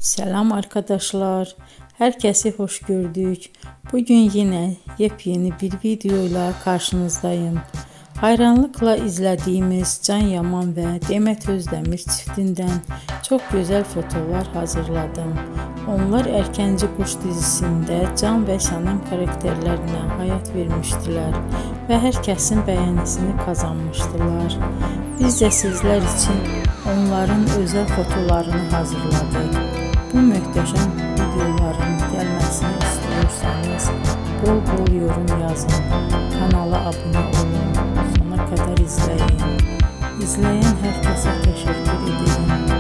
Selam arkadaşlar. Herkesi hoş gördük. Bugün yine yepyeni bir videoyla karşınızdayım. Hayranlıkla izlediğimiz Can Yaman ve Demet Özdemir çiftinden çok güzel fotolar hazırladım. Onlar Erkenci Kuş dizisinde Can ve Sənem karakterlerine hayat vermiştiler ve herkesin beğenisini kazanmıştılar. Biz de sizler için onların özel fotolarını hazırladık. Bu möhtəşəm videoların gəlməsini istiyorsanız bol bol yorum yazın, kanala abone olun, sona kadar izleyin. İzleyen herkese teşekkür ederim.